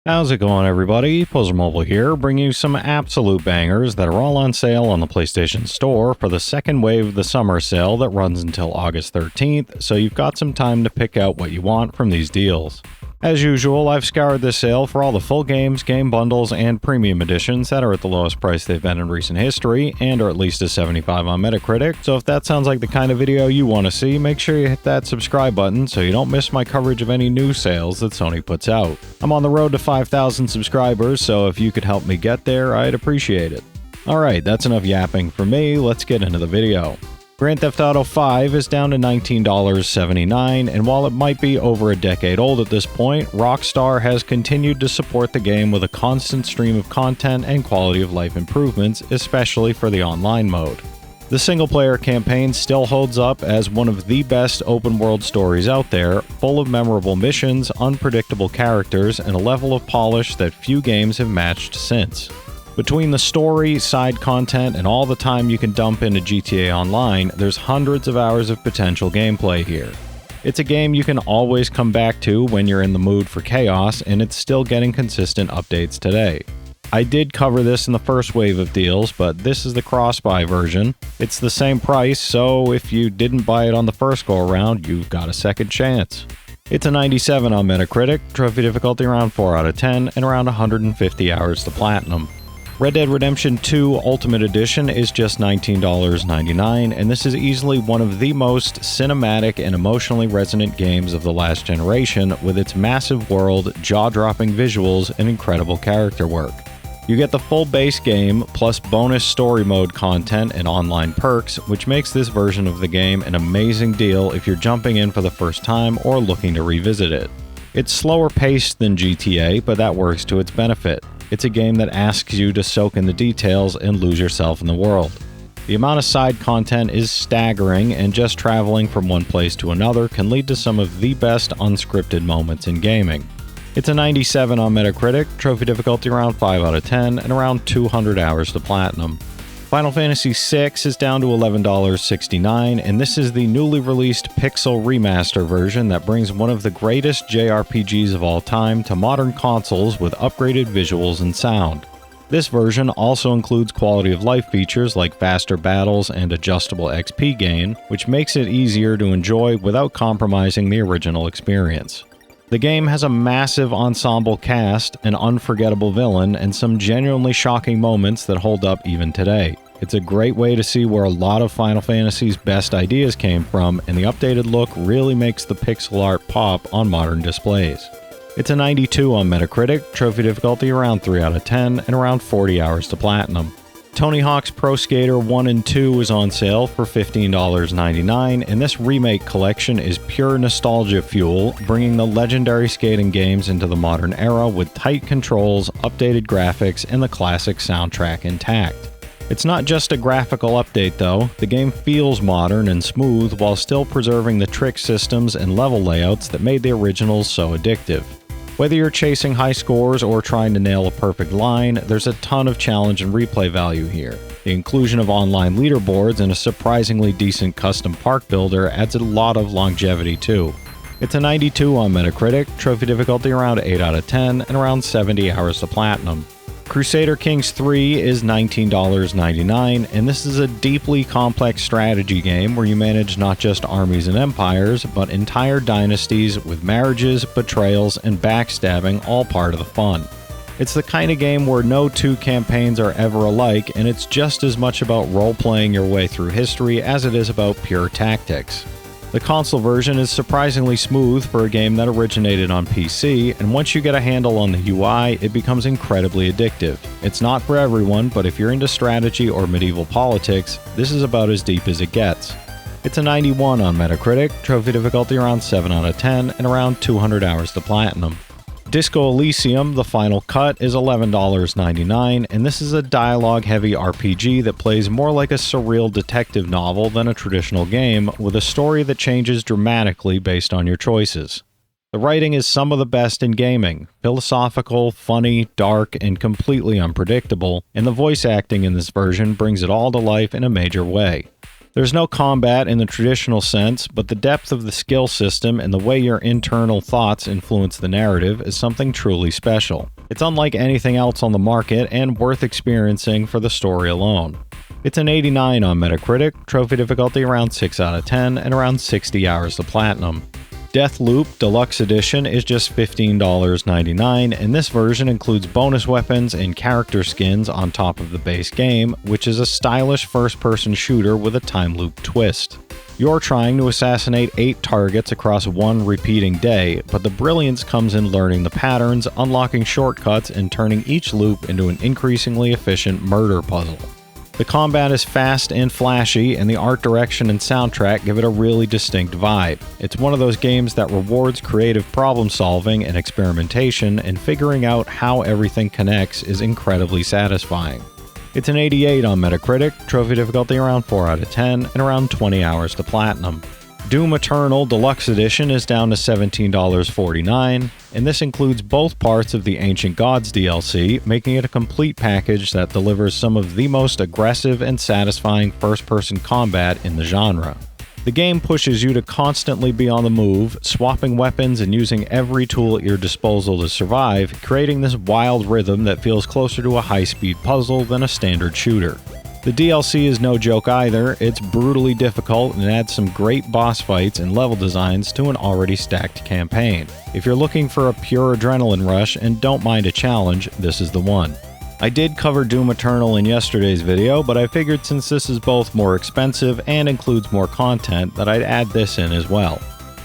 How's it going, everybody? Pozermobil here, bringing you some absolute bangers that are all on sale on the PlayStation Store for the second wave of the summer sale that runs until August 13th, so you've got some time to pick out what you want from these deals. As usual, I've scoured this sale for all the full games, game bundles, and premium editions that are at the lowest price they've been in recent history, and are at least a 75 on Metacritic, so if that sounds like the kind of video you want to see, make sure you hit that subscribe button so you don't miss my coverage of any new sales that Sony puts out. I'm on the road to 5,000 subscribers, so if you could help me get there, I'd appreciate it. Alright, that's enough yapping from me, let's get into the video. Grand Theft Auto V is down to $19.79, and while it might be over a decade old at this point, Rockstar has continued to support the game with a constant stream of content and quality of life improvements, especially for the online mode. The single-player campaign still holds up as one of the best open-world stories out there, full of memorable missions, unpredictable characters, and a level of polish that few games have matched since. Between the story, side content, and all the time you can dump into GTA Online, there's hundreds of hours of potential gameplay here. It's a game you can always come back to when you're in the mood for chaos, and it's still getting consistent updates today. I did cover this in the first wave of deals, but this is the cross-buy version. It's the same price, so if you didn't buy it on the first go-around, you've got a second chance. It's a 97 on Metacritic, trophy difficulty around 4 out of 10, and around 150 hours to platinum. Red Dead Redemption 2 Ultimate Edition is just $19.99, and this is easily one of the most cinematic and emotionally resonant games of the last generation, with its massive world, jaw-dropping visuals, and incredible character work. You get the full base game, plus bonus story mode content and online perks, which makes this version of the game an amazing deal if you're jumping in for the first time or looking to revisit it. It's slower paced than GTA, but that works to its benefit. It's a game that asks you to soak in the details and lose yourself in the world. The amount of side content is staggering, and just traveling from one place to another can lead to some of the best unscripted moments in gaming. It's a 97 on Metacritic, trophy difficulty around 5 out of 10, and around 200 hours to platinum. Final Fantasy VI is down to $11.69, and this is the newly released Pixel Remaster version that brings one of the greatest JRPGs of all time to modern consoles with upgraded visuals and sound. This version also includes quality of life features like faster battles and adjustable XP gain, which makes it easier to enjoy without compromising the original experience. The game has a massive ensemble cast, an unforgettable villain, and some genuinely shocking moments that hold up even today. It's a great way to see where a lot of Final Fantasy's best ideas came from, and the updated look really makes the pixel art pop on modern displays. It's a 92 on Metacritic, trophy difficulty around 3 out of 10, and around 40 hours to platinum. Tony Hawk's Pro Skater 1 and 2 is on sale for $15.99, and this remake collection is pure nostalgia fuel, bringing the legendary skating games into the modern era with tight controls, updated graphics, and the classic soundtrack intact. It's not just a graphical update though, the game feels modern and smooth while still preserving the trick systems and level layouts that made the originals so addictive. Whether you're chasing high scores or trying to nail a perfect line, there's a ton of challenge and replay value here. The inclusion of online leaderboards and a surprisingly decent custom park builder adds a lot of longevity too. It's a 92 on Metacritic, trophy difficulty around 8 out of 10, and around 70 hours to platinum. Crusader Kings III is $19.99, and this is a deeply complex strategy game where you manage not just armies and empires, but entire dynasties with marriages, betrayals, and backstabbing all part of the fun. It's the kind of game where no two campaigns are ever alike, and it's just as much about role-playing your way through history as it is about pure tactics. The console version is surprisingly smooth for a game that originated on PC, and once you get a handle on the UI, it becomes incredibly addictive. It's not for everyone, but if you're into strategy or medieval politics, this is about as deep as it gets. It's a 91 on Metacritic, trophy difficulty around 7 out of 10, and around 200 hours to platinum. Disco Elysium, The Final Cut, is $11.99, and this is a dialogue-heavy RPG that plays more like a surreal detective novel than a traditional game, with a story that changes dramatically based on your choices. The writing is some of the best in gaming, philosophical, funny, dark, and completely unpredictable, and the voice acting in this version brings it all to life in a major way. There's no combat in the traditional sense, but the depth of the skill system and the way your internal thoughts influence the narrative is something truly special. It's unlike anything else on the market and worth experiencing for the story alone. It's an 89 on Metacritic, trophy difficulty around 6 out of 10, and around 60 hours to platinum. Deathloop Deluxe Edition is just $15.99, and this version includes bonus weapons and character skins on top of the base game, which is a stylish first-person shooter with a time loop twist. You're trying to assassinate 8 targets across one repeating day, but the brilliance comes in learning the patterns, unlocking shortcuts, and turning each loop into an increasingly efficient murder puzzle. The combat is fast and flashy, and the art direction and soundtrack give it a really distinct vibe. It's one of those games that rewards creative problem solving and experimentation, and figuring out how everything connects is incredibly satisfying. It's an 88 on Metacritic, trophy difficulty around 4 out of 10, and around 20 hours to platinum. Doom Eternal Deluxe Edition is down to $17.49, and this includes both parts of the Ancient Gods DLC, making it a complete package that delivers some of the most aggressive and satisfying first-person combat in the genre. The game pushes you to constantly be on the move, swapping weapons and using every tool at your disposal to survive, creating this wild rhythm that feels closer to a high-speed puzzle than a standard shooter. The DLC is no joke either. It's brutally difficult and adds some great boss fights and level designs to an already stacked campaign. If you're looking for a pure adrenaline rush and don't mind a challenge, this is the one. I did cover Doom Eternal in yesterday's video, but I figured since this is both more expensive and includes more content that I'd add this in as well.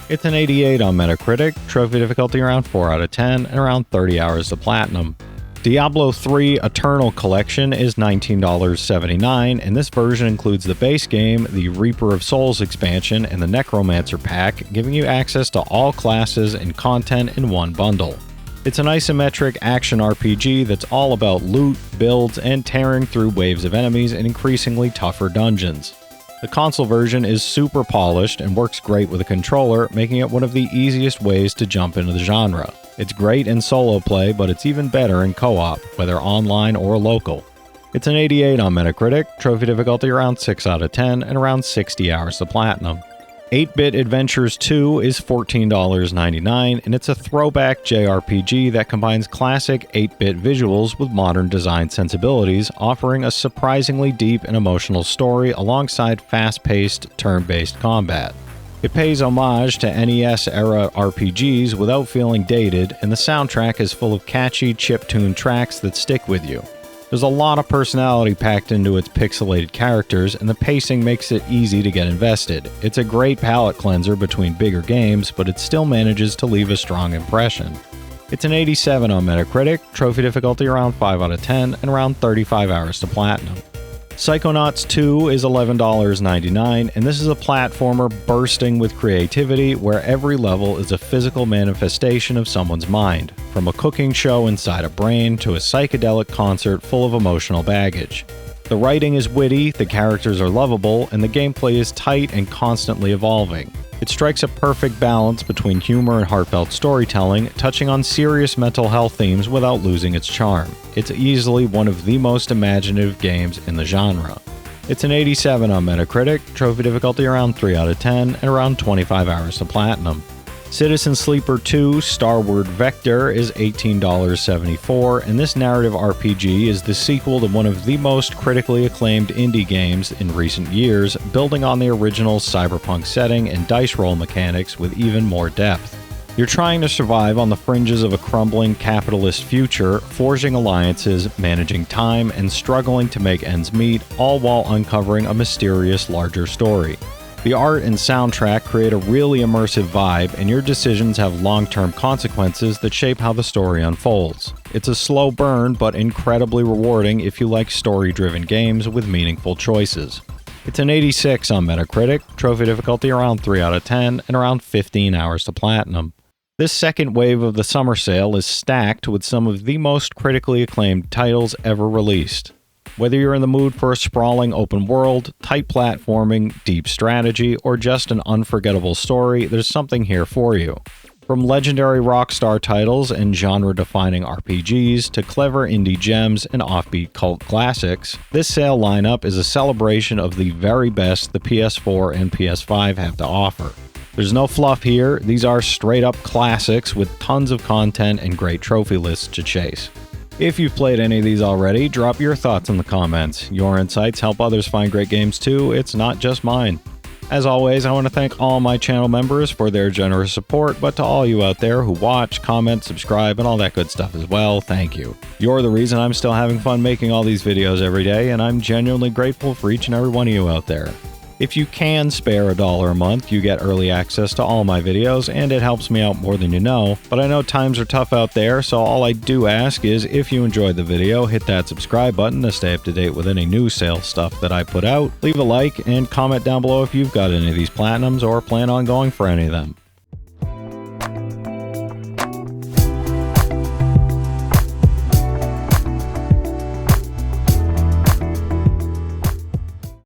It's an 88 on Metacritic, trophy difficulty around 4 out of 10, and around 30 hours to platinum. Diablo III Eternal Collection is $19.79, and this version includes the base game, the Reaper of Souls expansion, and the Necromancer pack, giving you access to all classes and content in one bundle. It's an isometric action RPG that's all about loot, builds, and tearing through waves of enemies in increasingly tougher dungeons. The console version is super polished and works great with a controller, making it one of the easiest ways to jump into the genre. It's great in solo play, but it's even better in co-op, whether online or local. It's an 88 on Metacritic, trophy difficulty around 6 out of 10, and around 60 hours to platinum. 8-Bit Adventures 2 is $14.99, and it's a throwback JRPG that combines classic 8-bit visuals with modern design sensibilities, offering a surprisingly deep and emotional story alongside fast-paced, turn-based combat. It pays homage to NES-era RPGs without feeling dated, and the soundtrack is full of catchy, chiptune tracks that stick with you. There's a lot of personality packed into its pixelated characters, and the pacing makes it easy to get invested. It's a great palate cleanser between bigger games, but it still manages to leave a strong impression. It's an 87 on Metacritic, trophy difficulty around 5 out of 10, and around 35 hours to platinum. Psychonauts 2 is $11.99, and this is a platformer bursting with creativity where every level is a physical manifestation of someone's mind, from a cooking show inside a brain to a psychedelic concert full of emotional baggage. The writing is witty, the characters are lovable, and the gameplay is tight and constantly evolving. It strikes a perfect balance between humor and heartfelt storytelling, touching on serious mental health themes without losing its charm. It's easily one of the most imaginative games in the genre. It's an 87 on Metacritic, trophy difficulty around 3 out of 10, and around 25 hours to platinum. Citizen Sleeper 2 Starward Vector is $18.74, and this narrative RPG is the sequel to one of the most critically acclaimed indie games in recent years, building on the original cyberpunk setting and dice roll mechanics with even more depth. You're trying to survive on the fringes of a crumbling capitalist future, forging alliances, managing time, and struggling to make ends meet, all while uncovering a mysterious larger story. The art and soundtrack create a really immersive vibe, and your decisions have long-term consequences that shape how the story unfolds. It's a slow burn, but incredibly rewarding if you like story-driven games with meaningful choices. It's an 86 on Metacritic, trophy difficulty around 3 out of 10, and around 15 hours to platinum. This second wave of the summer sale is stacked with some of the most critically acclaimed titles ever released. Whether you're in the mood for a sprawling open world, tight platforming, deep strategy, or just an unforgettable story, there's something here for you. From legendary Rockstar titles and genre-defining RPGs to clever indie gems and offbeat cult classics, this sale lineup is a celebration of the very best the PS4 and PS5 have to offer. There's no fluff here, these are straight-up classics with tons of content and great trophy lists to chase. If you've played any of these already, drop your thoughts in the comments. Your insights help others find great games too, it's not just mine. As always, I want to thank all my channel members for their generous support, but to all you out there who watch, comment, subscribe, and all that good stuff as well, thank you. You're the reason I'm still having fun making all these videos every day, and I'm genuinely grateful for each and every one of you out there. If you can spare $1 a month, you get early access to all my videos, and it helps me out more than you know. But I know times are tough out there, so all I do ask is if you enjoyed the video, hit that subscribe button to stay up to date with any new sales stuff that I put out. Leave a like and comment down below if you've got any of these platinums or plan on going for any of them.